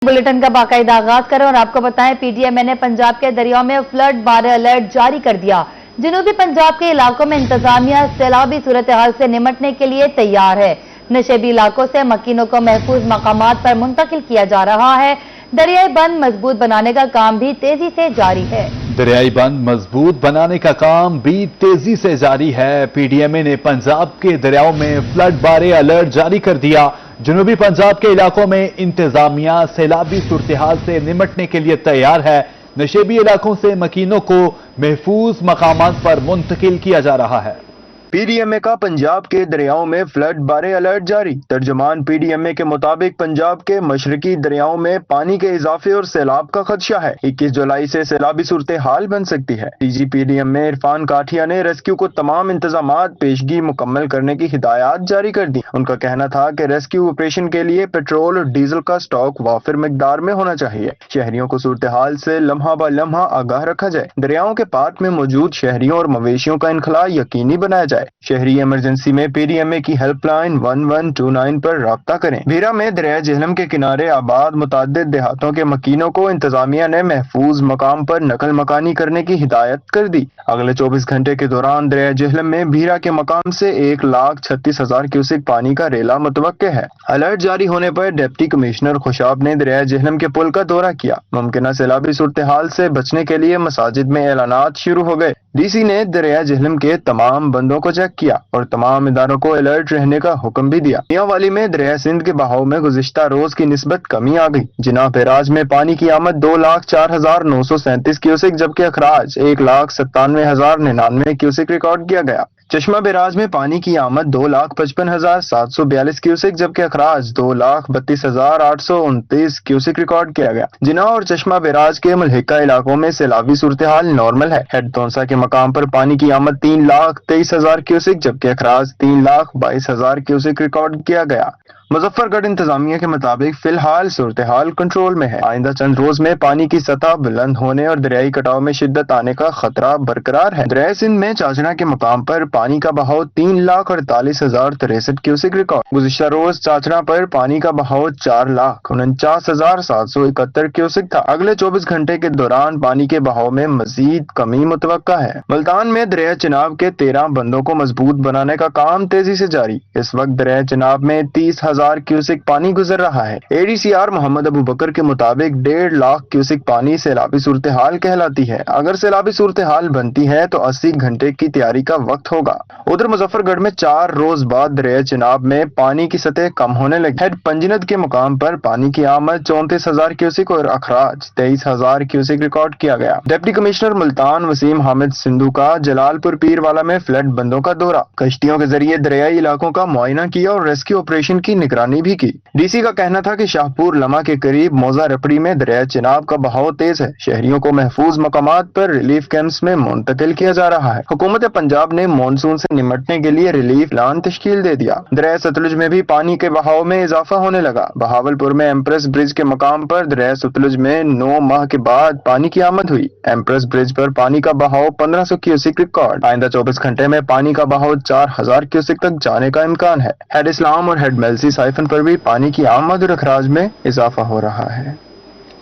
Bulletin का बाकायदा आगाज करें और आपको बताएं पीडीएमए ने पंजाब के दरियाओं में फ्लड बारे अलर्ट जारी कर दिया। जनूबी पंजाब के इलाकों में इंतजामिया सैलाबी सूरत हाल से निमटने के लिए तैयार है। नशेबी इलाकों से मकीनों को महफूज मकामात पर मुंतकिल किया जा रहा है। दरियाई बंद मजबूत बनाने का काम भी तेजी से जारी है। दरियाई बंद मजबूत बनाने का काम भी तेजी से जारी है। पीडीएमए ने पंजाब के दरियाओं में फ्लड बारे अलर्ट जारी कर दिया। जनूबी पंजाब के इलाकों में इंतजामिया सैलाबी सूरत-ए-हाल से निमटने के लिए तैयार है। नशेबी इलाकों से मकीनों को महफूज मकामात पर मुंतकिल किया जा रहा है। पीडीएमए का पंजाब के दरियाओं में फ्लड बारे अलर्ट जारी। तर्जुमान पीडीएमए के मुताबिक पंजाब के मशरकी दरियाओं में पानी के इजाफे और सैलाब का खदशा है। 21 जुलाई से सैलाबी सूरत हाल बन सकती है। डीजी पीडीएमए इरफान काठिया ने रेस्क्यू को तमाम इंतजामात पेशगी मुकम्मल करने की हिदायत जारी कर दी। उनका कहना था कि रेस्क्यू ऑपरेशन के लिए पेट्रोल और डीजल का स्टॉक वाफिर मिकदार में होना चाहिए। शहरियों को सूरत हाल से लम्हा ब लम्हा आगाह रखा जाए। दरियाओं के पाट में मौजूद शहरियों और मवेशियों का इनखला यकीनी बनाया जाए। शहरी इमरजेंसी में पीडीएमए की हेल्पलाइन 1129 पर राब्ता करें। भीरा में दरिया झेलम के किनारे आबाद मुताद्दिद देहातों के मकीनों को इंतजामिया ने महफूज मकाम पर नकल मकानी करने की हिदायत कर दी। अगले 24 घंटे के दौरान दरिया झेलम में भीरा के मकाम से 1,36,000 क्यूसिक पानी का रेला मुतवक्के है। अलर्ट जारी होने पर डिप्टी कमिश्नर खुशाब ने दरिया झेलम के पुल का दौरा किया। मुमकिन सैलाबी सूरत हाल से बचने के लिए मसाजिद में ऐलानात शुरू हो गए। डीसी ने दरिया झेलम के तमाम बंदों को चेक किया और तमाम इदारों को अलर्ट रहने का हुक्म भी दिया। मियांवाली में दरिया सिंध के बहाव में गुज़िश्ता रोज की निस्बत कमी आ गई। जिनाह बैराज में पानी की आमद 2,04,937 क्यूसिक जबकि अखराज 1,97,099 क्यूसिक रिकॉर्ड किया गया। चश्मा बैराज में पानी की आमद 2,55,742 क्यूसिक जबकि अखराज 2,32,829 क्यूसिक रिकॉर्ड किया गया। जिनाह और चश्मा बैराज के मुल्हिका इलाकों में सैलाबी सूरत हाल नॉर्मल है। हेड तोंसा के मकाम पर पानी की आमद 3,23,000 क्यूसिक जबकि अखराज 3,22,000 क्यूसिक रिकॉर्ड किया गया। मुजफ्फरगढ़ इंतजामिया के मुताबिक फिलहाल सूरत हाल कंट्रोल में है। आइंदा चंद रोज में पानी की सतह बुलंद होने और दरियाई कटाव में शिद्दत आने का खतरा बरकरार है। दरिया सिंध में चाचना के मकाम पर पानी का बहाव 3,48,063 क्यूसिक रिकॉर्ड। गुज़िश्ता रोज चाचना पर पानी का बहाव 4,49,771 क्यूसिक था। अगले 24 घंटे के दौरान पानी के बहाव में मजीद कमी मुतवक्का है। मुल्तान में दरिया चिनाब के 13 बंदों को मजबूत बनाने का काम तेजी से जारी। इस वक्त दरिया चिनाब में 30,000 क्यूसिक पानी गुजर रहा है। एडीसीआर मोहम्मद अबू बकर के मुताबिक 1.5 लाख क्यूसिक पानी सैलाबी सूरत हाल कहलाती है। अगर सैलाबी सूरत हाल बनती है तो 80 घंटे की तैयारी का वक्त होगा। उधर मुजफ्फरगढ़ में 4 रोज बाद दरिया चिनाब में पानी की सतह कम होने लगी। हेड पंजनद के मुकाम पर पानी की आमद 34,000 क्यूसिक और अखराज 23,000 क्यूसिक रिकॉर्ड किया गया। डिप्टी कमिश्नर मुल्तान वसीम हामिद सिंधु का जलालपुर पीरवाला में फ्लड बंदों का दौरा। कश्तियों के जरिए दरियाई इलाकों का मुआयना किया और रेस्क्यू ऑपरेशन की निगरानी भी की। डीसी का कहना था कि शाहपुर लमा के करीब मौजा रपड़ी में दरिया चिनाब का बहाव तेज है। शहरियों को महफूज मकामात पर रिलीफ कैंप्स में मुंतकिल किया जा रहा है। हुकूमत पंजाब ने मानसून से निमटने के लिए रिलीफ प्लान तश्कील दे दिया। दरिया सतलुज में भी पानी के बहाव में इजाफा होने लगा। बहावलपुर में एम्प्रेस ब्रिज के मकाम पर दरिया सतलुज में 9 माह के बाद पानी की आमद हुई। एम्प्रेस ब्रिज पर पानी का बहाव 1500 क्यूसिक रिकॉर्ड। आइंदा 24 घंटे में पानी का बहाव 4,000 क्यूसिक तक जाने का इम्कान है। हेड इस्लाम और हेड मेलसी साइफन पर भी पानी की आमद और अखराज में इजाफा हो रहा है।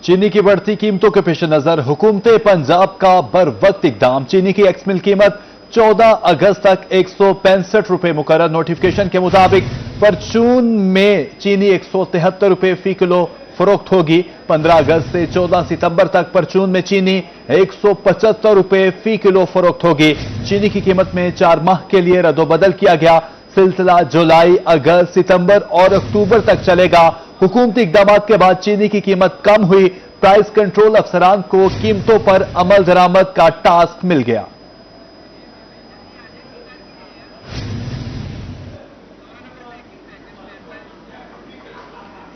चीनी की बढ़ती कीमतों के पेश नजर हुकूमत पंजाब का बर वक्त इकदाम। चीनी की एक्स मिल कीमत 14 अगस्त तक 165 रुपए मुकर्रर। नोटिफिकेशन के मुताबिक परचून में चीनी 173 रुपए फी किलो फरोख्त होगी। 15 अगस्त से 14 सितंबर तक परचून में चीनी 175 रुपए फी किलो फरोख्त होगी। चीनी की कीमत में 4 माह के लिए रद्दोबदल किया गया। सिलसिला जुलाई, अगस्त, सितंबर और अक्टूबर तक चलेगा। हुकूमती इकदाम के बाद चीनी की कीमत कम हुई। प्राइस कंट्रोल अफसरान को कीमतों पर अमल दरामद का टास्क मिल गया।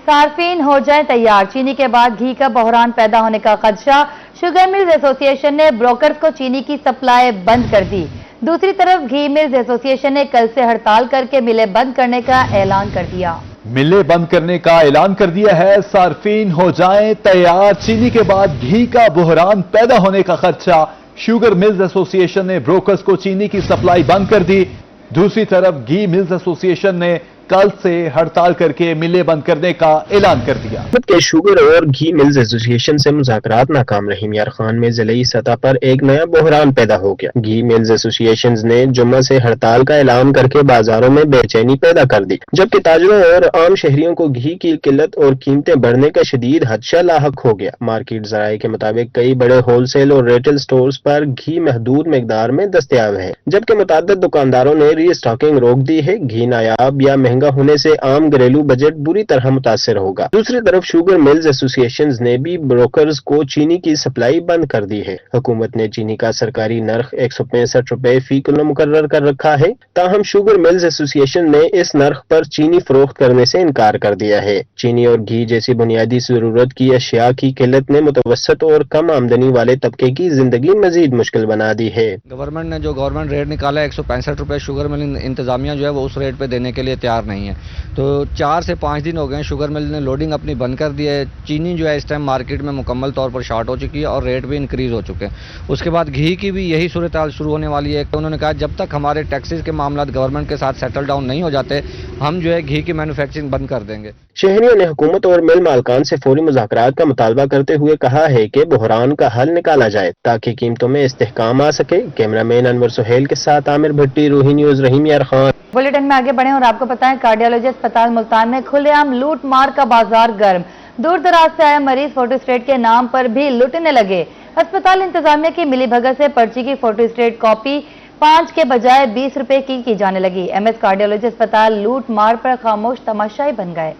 सार्फिन हो जाए तैयार। चीनी के बाद घी का बहरान पैदा होने का खदशा। शुगर मिल्स एसोसिएशन ने ब्रोकर्स को चीनी की सप्लाई बंद कर दी। दूसरी तरफ घी मिल्स एसोसिएशन ने कल से हड़ताल करके मिलें बंद करने का ऐलान कर दिया। मिलें बंद करने का ऐलान कर दिया है। सार्फिन हो जाएं तैयार। चीनी के बाद घी का बहरान पैदा होने का खदशा। शुगर मिल्स एसोसिएशन ने ब्रोकर्स को चीनी की सप्लाई बंद कर दी। दूसरी तरफ घी मिल्स एसोसिएशन ने कल से हड़ताल करके मिलें बंद करने का ऐलान कर दिया। के शुगर और घी मिल्स एसोसिएशन से मुज़ाकरात नाकाम रही। मियार खान में ज़िली सतह पर एक नया बहरान पैदा हो गया। घी मिल्स एसोसिएशन ने जुम्मे से हड़ताल का ऐलान करके बाजारों में बेचैनी पैदा कर दी, जबकि ताजरों और आम शहरियों को घी की किल्लत और कीमतें बढ़ने का शदीद खदशा लाहक हो गया। मार्केट ज़राए के मुताबिक कई बड़े होलसेल और रिटेल स्टोर्स पर घी महदूद मिकदार में दस्तयाब है, जबकि मुतअद्दिद दुकानदारों ने रीस्टॉकिंग रोक दी है। घी नायाब या महंगा होने से आम घरेलू बजट बुरी तरह मुतासिर होगा। दूसरी तरफ शुगर मिल्स एसोसिएशन ने भी ब्रोकर्स को चीनी की सप्लाई बंद कर दी है। हुकूमत ने चीनी का सरकारी नर्ख 165 रुपए फी किलो मुकर्रर कर रखा है, ताहम शुगर मिल्स एसोसिएशन ने इस नर्ख पर चीनी फरोख्त करने से इनकार कर दिया है। चीनी और घी जैसी बुनियादी जरूरत की अशिया की किल्लत ने मुतवसत और कम आमदनी वाले तबके की जिंदगी मजीद मुश्किल बना दी है। गवर्नमेंट ने जो गवर्नमेंट रेट निकाला है 165 रुपए, शुगर मिल इंतजामिया जो है वो उस रेट पे देने के लिए तैयार नहीं है। तो 4 से 5 दिन हो गए हैं, शुगर मिल ने लोडिंग अपनी बंद कर दी है। चीनी जो है इस टाइम मार्केट में मुकम्मल तौर पर शार्ट हो चुकी है और रेट भी इंक्रीज हो चुके हैं। उसके बाद घी की भी यही सूरत हाल शुरू होने वाली है। तो उन्होंने कहा जब तक हमारे टैक्सेस के मामला गवर्नमेंट के साथ सेटल डाउन नहीं हो जाते, हम जो है घी की मैन्युफैक्चरिंग बंद कर देंगे। शहरियों ने हुकूमत और मिल मालकान से फौरी मुज़ाकरात का मुतालबा करते हुए कहा है कि बहरान का हल निकाला जाए ताकि कीमतों में इस्तेहकाम आ सके। कैमरामैन अनवर सुहेल के साथ आमिर भट्टी, रूही न्यूज़, रहीम यार खान। बुलेटिन में आगे बढ़े और आपको बताएं, कार्डियोलॉजी अस्पताल मुल्तान में खुलेआम लूट मार का बाजार गर्म। दूर दराज से आए मरीज फोटोस्टेट के नाम पर भी लुटने लगे। अस्पताल इंतजामिया की मिलीभगत से पर्ची की फोटोस्टेट कॉपी 5 के बजाय 20 रुपए की जाने लगी। MS कार्डियोलॉजी अस्पताल लूट मार पर खामोश तमाशाई बन गए।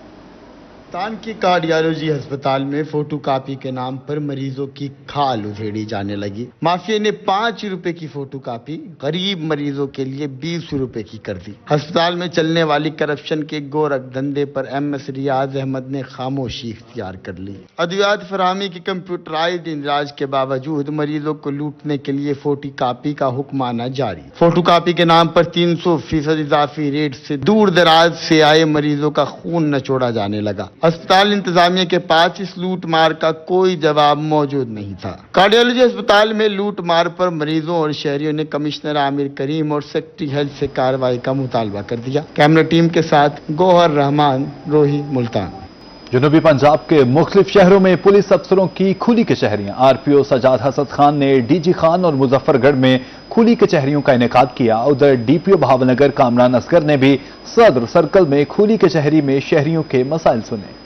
मुल्तान की कार्डियोलॉजी अस्पताल में फोटो कॉपी के नाम पर मरीजों की खाल उधेड़ी जाने लगी। माफिया ने 5 रुपए की फोटो कॉपी गरीब मरीजों के लिए 20 रुपए की कर दी। अस्पताल में चलने वाली करप्शन के गोरख धंधे पर MS रियाज अहमद ने खामोशी इख्तियार कर ली। अद्वियात फराहमी की कंप्यूटराइज्ड इंदराज के बावजूद मरीजों को लूटने के लिए फोटो कॉपी का हुक्माना जारी। फोटो कॉपी के नाम पर 300% इजाफी रेट से दूर दराज से आए मरीजों का खून नचोड़ा जाने लगा। अस्पताल इंतजामिया के पास इस लूट मार का कोई जवाब मौजूद नहीं था। कार्डियोलॉजी अस्पताल में लूट मार पर मरीजों और शहरियों ने कमिश्नर आमिर करीम और सेक्रेटरी हेल्थ से कार्रवाई का मुतालबा कर दिया। कैमरा टीम के साथ गौहर रहमान, रोही, मुल्तान। जनूबी पंजाब के मुख्तलिफ शहरों में पुलिस अफसरों की खुली कचहरियां। RPO सजाद हसद खान ने DG खान और मुजफ्फरगढ़ में खुली कचहरियों का इनेकाद किया। उधर DPO भावनगर कामरान असगर ने भी सदर सर्कल में खुली कचहरी में शहरियों के मसाइल सुने।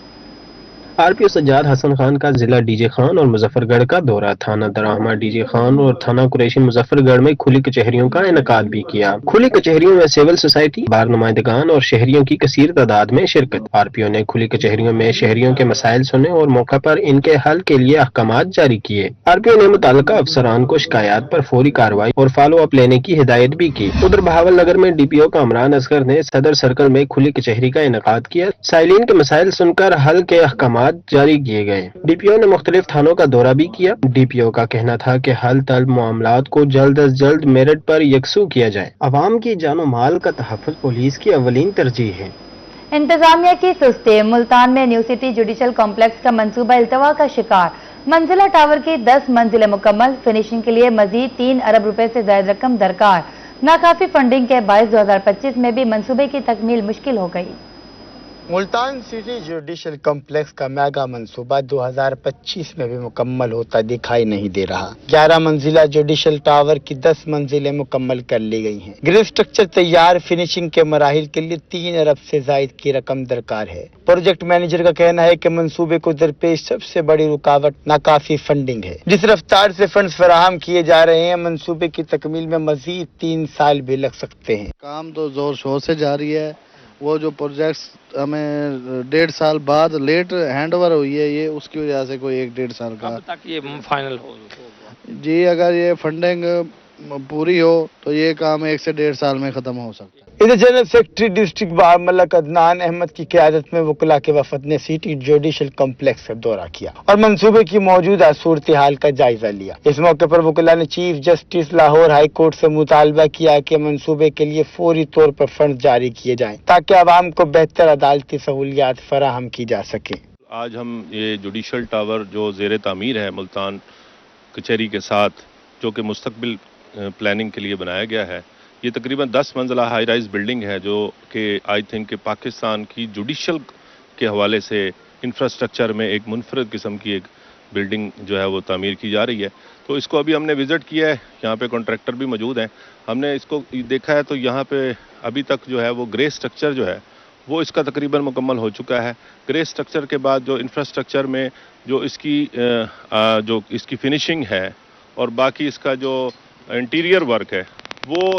RPO सज्जाद हसन खान का जिला DG खान और मुजफ्फरगढ़ का दौरा। थाना दराहमा DG खान और थाना कुरैशी मुजफ्फरगढ़ में खुली कचहरियों का इनेकाद भी किया। खुली कचहरियों में सिविल सोसाइटी, बार नुमाइंदगान और शहरियों की कसीर तादाद में शिरकत। RPO ने खुली कचहरियों में शहरियों के मसाइल सुने और मौका पर इनके हल के लिए अहकामात जारी किए। RPO ने मुताल्लिका अफसरान को शिकायत पर फौरी कार्रवाई और फॉलो अप लेने की हिदायत भी की। उधर बहावलनगर में DPO कामरान असगर ने सदर सर्कल में खुली कचहरी का इनेकाद किया। साइलिन के मसाइल सुनकर हल के अहकामात जारी किए गए। DPO ने मुख्तलिफ थानों का दौरा भी किया। DPO का कहना था कि हल तलब मामलात को जल्द अज जल्द मेरिट पर यकसू किया जाए। अवाम की जानो माल का तहफ़्फ़ुज़ पुलिस की अवलीन तरजीह है। इंतजामिया की सुस्ती। मुल्तान में न्यू सिटी जुडिशल कॉम्प्लेक्स का मंसूबा इल्तवा का शिकार। मंजिला टावर की 10 मंजिलें मुकम्मल। फिनिशिंग के लिए मजीद 3 अरब रुपए से ज्यादा रकम दरकार। नाकाफी फंडिंग के बायस 2025 में भी मंसूबे की तकमील मुश्किल हो गई। मुल्तान सिटी जुडिशल कॉम्प्लेक्स का मेगा मंसूबा 2025 में भी मुकम्मल होता दिखाई नहीं दे रहा। 11 मंजिला जुडिशल टावर की 10 मंजिलें मुकम्मल कर ली गई हैं। ग्रिड स्ट्रक्चर तैयार, फिनिशिंग के मराहिल के लिए 3 अरब से जायद की रकम दरकार है। प्रोजेक्ट मैनेजर का कहना है कि मंसूबे को दरपेश सबसे बड़ी रुकावट नाकाफी फंडिंग है। जिस रफ्तार से फंड्स फराहम किए जा रहे हैं, मंसूबे की तकमील में मजीद 3 साल भी लग सकते हैं। काम तो जोर शोर से जारी है। वो जो प्रोजेक्ट्स हमें 1.5 साल बाद लेट हैंड ओवर हुई है, ये उसकी वजह से कोई 1-1.5 साल का कब तक ये फाइनल हो? जी, अगर ये फंडिंग पूरी हो तो ये काम 1 से 1.5 साल में खत्म हो सकता है। इधर general secretary district bar Malik Adnan Ahmed की क़यादत में वकला के वफद ने सिटी जुडिशल कॉम्प्लेक्स का दौरा किया और मंसूबे की मौजूदा सूरत हाल का जायजा लिया। इस मौके पर वकला ने chief justice Lahore high court से मुतालबा किया कि मंसूबे के लिए फौरी तौर पर फंड जारी किए जाएं ताकि आवाम को बेहतर अदालती सहूलियात फराहम की जा सके। आज हम ये जुडिशल टावर जो ज़ेर तामीर है मुल्तान कचहरी के साथ, जो कि मुस्तकबिल प्लानिंग के लिए बनाया गया है, یہ تقریباً 10 منزلہ ہائی رائز بلڈنگ ہے جو کہ آئی تھنک کہ پاکستان کی جوڈیشل کے حوالے سے انفراسٹرکچر میں ایک منفرد قسم کی ایک بلڈنگ جو ہے وہ تعمیر کی جا رہی ہے. تو اس کو ابھی ہم نے وزٹ کیا ہے, یہاں پہ کانٹریکٹر بھی موجود ہیں. ہم نے اس کو دیکھا ہے تو یہاں پہ ابھی تک جو ہے وہ گرے سٹرکچر جو ہے وہ اس کا تقریباً مکمل ہو چکا ہے. گرے سٹرکچر کے بعد جو انفراسٹرکچر میں جو اس کی فنیشنگ ہے اور باقی اس کا جو انٹیریئر ورک ہے وہ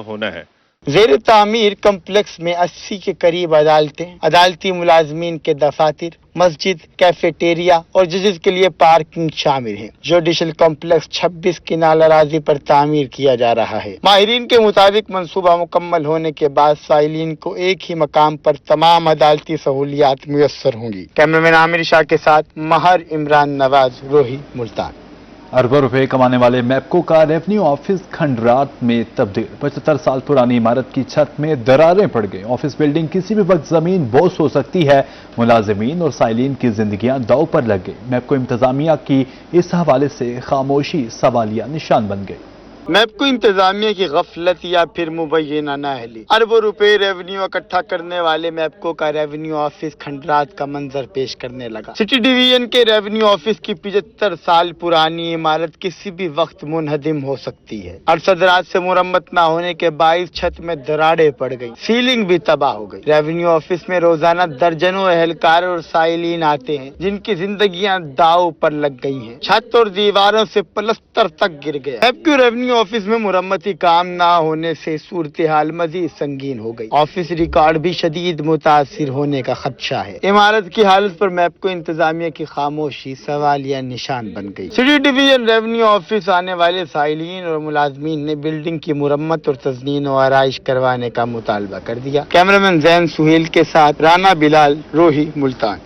ہونا ہے. زیر تعمیر کمپلیکس میں 80 کے قریب عدالتیں, عدالتی ملازمین کے دفاتر, مسجد, کیفیٹیریا اور ججز کے لیے پارکنگ شامل ہیں. جوڈیشل کمپلیکس 26 کنال اراضی پر تعمیر کیا جا رہا ہے. ماہرین کے مطابق منصوبہ مکمل ہونے کے بعد سائلین کو ایک ہی مقام پر تمام عدالتی سہولیات میسر ہوں گی. کیمرامین عامر شاہ کے ساتھ مہر عمران نواز, روہی, ملتان. اربوں روپے کمانے والے میپکو کا ریونیو آفس کھنڈرات میں تبدیل. 75 سال پرانی عمارت کی چھت میں دراریں پڑ گئیں. آفس بلڈنگ کسی بھی وقت زمین بوس ہو سکتی ہے. ملازمین اور سائلین کی زندگیاں داؤ پر لگ گئی. میپکو انتظامیہ کی اس حوالے سے خاموشی سوالیہ نشان بن گئی. میپکو انتظامیہ کی غفلت یا پھر مبینہ نااہلی. اربوں روپے ریونیو اکٹھا کرنے والے میپکو کا ریونیو آفس کھنڈرات کا منظر پیش کرنے لگا. سٹی ڈویژن کے ریونیو آفس کی 75 سال پرانی عمارت کسی بھی وقت منہدم ہو سکتی ہے. ارصدرات سے مرمت نہ ہونے کے باعث چھت میں دراڑیں پڑ گئی, سیلنگ بھی تباہ ہو گئی. ریونیو آفس میں روزانہ درجنوں اہلکار اور سائلین آتے ہیں جن کی زندگیاں داؤ پر لگ گئی ہیں. چھت اور دیواروں سے پلستر تک گر گیا. میپکو ریونیو آفس میں مرمتی کام نہ ہونے سے صورتحال مزید سنگین ہو گئی. آفس ریکارڈ بھی شدید متاثر ہونے کا خدشہ ہے. عمارت کی حالت پر میپکو انتظامیہ کی خاموشی سوالیہ نشان بن گئی. سٹی ڈویژن ریونیو آفس آنے والے سائلین اور ملازمین نے بلڈنگ کی مرمت اور تزئین و آرائش کروانے کا مطالبہ کر دیا. کیمرامین زین سہیل کے ساتھ رانا بلال, روہی, ملتان.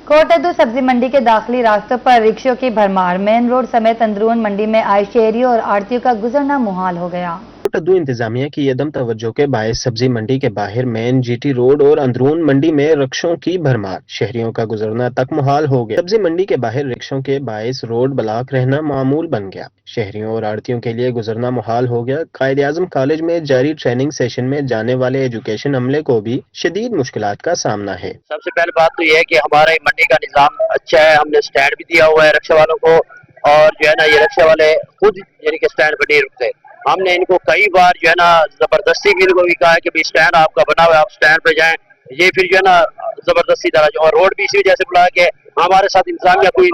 کوٹدو سبزی منڈی کے داخلی راستوں پر رکشوں کی بھرمار. مین روڈ سمیت اندرون منڈی میں آئے شہریوں اور آڑھتیوں کا گزرنا محال ہو گیا. کوٹدو انتظامیہ کی عدم توجہ کے باعث سبزی منڈی کے باہر مین جی ٹی روڈ اور اندرون منڈی میں رکشوں کی بھرمار. شہریوں کا گزرنا تک محال ہو گیا. سبزی منڈی کے باہر رکشوں کے باعث روڈ بلاک رہنا معمول بن گیا. شہریوں اور آڑھتیوں کے لیے گزرنا محال ہو گیا. قائد اعظم کالج میں جاری ٹریننگ سیشن میں جانے والے ایجوکیشن عملے کو بھی شدید مشکلات کا سامنا ہے. سب سے پہلے بات تو یہ ہے کہ ہمارا منڈی کا نظام اچھا ہے. ہم نے سٹینڈ بھی دیا ہوا ہے رکشہ والوں کو, اور جو ہے نا یہ رکشہ والے خود یعنی کہ سٹینڈ پہ نہیں رکتے. ہم نے ان کو کئی بار جو ہے نا زبردستی بھی ان کو بھی کہا ہے کہ بھائی سٹینڈ آپ کا بنا ہوا ہے, آپ سٹینڈ پہ جائیں. یہ پھر جو ہے نا زبردستی طرح اور روڈ بھی اسی وجہ سے بلا کہ ہمارے ساتھ انتظامیہ کوئی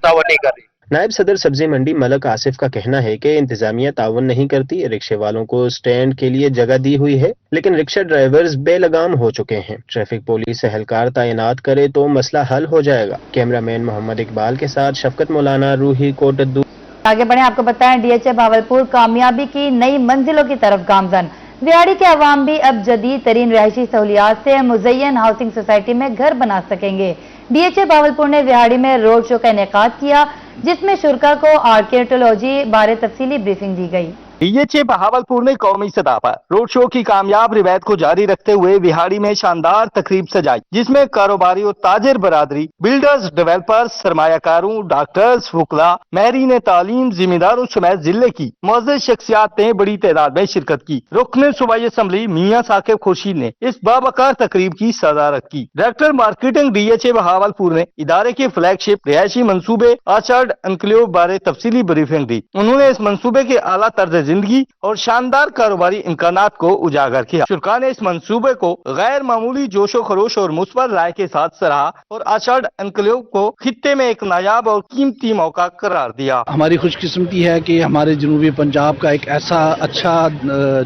تعاون نہیں کر رہی. نائب صدر سبزی منڈی ملک آصف کا کہنا ہے کہ انتظامیہ تعاون نہیں کرتی. رکشے والوں کو سٹینڈ کے لیے جگہ دی ہوئی ہے لیکن رکشہ ڈرائیورز بے لگام ہو چکے ہیں. ٹریفک پولیس اہلکار تعینات کرے تو مسئلہ حل ہو جائے گا. کیمرامین محمد اقبال کے ساتھ شفقت مولانا, روہی, کوٹدو. آگے بڑھیں, آپ کو بتائیں ڈی ایچ اے بھاولپور کامیابی کی نئی منزلوں کی طرف گامزن. وہاڑی کے عوام بھی اب جدید ترین رہائشی سہولیات سے مزین ہاؤسنگ سوسائٹی میں گھر بنا سکیں گے. ڈی ایچ اے بھاولپور نے وہاڑی میں روڈ شو کا انعقاد کیا جس میں شرکاء کو آرکیٹالوجی بارے تفصیلی بریفنگ دی گئی. ڈی ایچ اے بہاولپور نے قومی سطح پر روڈ شو کی کامیاب روایت کو جاری رکھتے ہوئے وہاڑی میں شاندار تقریب سجائی جس میں کاروباری اور تاجر برادری, بلڈرز, ڈیولپرز, سرمایہ کاروں, ڈاکٹرز, وکلاء, ماہرین تعلیم, ذمہ داروں سمیت ضلع کی معزز شخصیات نے بڑی تعداد میں شرکت کی. رکن صوبائی اسمبلی میاں ثاقب خورشید نے اس بابرکت تقریب کی صدارت کی. Director marketing D H A Bahawalpur نے ادارے کے فلیگ شپ رہائشی منصوبے آرچرڈ انکلیو بارے تفصیلی بریفنگ دی. انہوں نے اس منصوبے کے اعلیٰ طرز زندگی اور شاندار کاروباری امکانات کو اجاگر کیا. شرکاء نے اس منصوبے کو غیر معمولی جوش و خروش اور مثبت رائے کے ساتھ سراہا اور آرچرڈ انکلیو کو خطے میں ایک نایاب اور قیمتی موقع قرار دیا. ہماری خوش قسمتی ہے کہ ہمارے جنوبی پنجاب کا ایک ایسا اچھا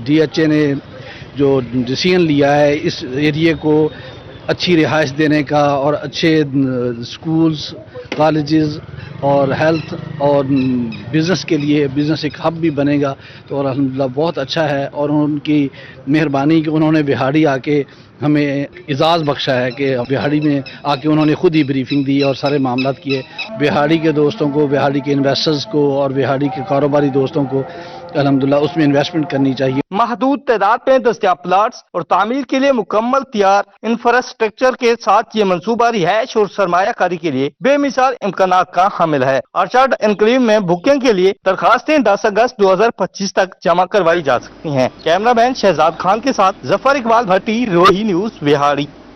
ڈی ایچ اے نے جو ڈیسیژن لیا ہے اس ایریے کو اچھی رہائش دینے کا اور اچھے سکولز, کالجز اور ہیلتھ اور بزنس کے لیے بزنس ایک ہب بھی بنے گا. تو اور الحمدللہ بہت اچھا ہے اور ان کی مہربانی کہ انہوں نے وہاڑی آ کے ہمیں اعزاز بخشا ہے کہ وہاڑی میں آ کے انہوں نے خود ہی بریفنگ دی اور سارے معاملات کیے. وہاڑی کے دوستوں کو, وہاڑی کے انویسٹرز کو اور وہاڑی کے کاروباری دوستوں کو अल्हम्दुलिल्लाह उसमें इन्वेस्टमेंट करनी चाहिए। महदूद तादाद में दस्तियाब प्लाट्स और तामीर के लिए मुकम्मल तैयार इंफ्रास्ट्रक्चर के साथ ये मंसूबा रिहायश और सरमायाकारी के लिए बेमिसाल इम्कानात का हामिल है। आर्चर्ड एनक्लेव में बुकिंग के लिए दरखास्तें 10 अगस्त 2025 तक जमा करवाई जा सकती हैं। कैमरामैन शहजाद खान के साथ जफर इकबाल भट्टी, रोही न्यूज, बिहाड़ी।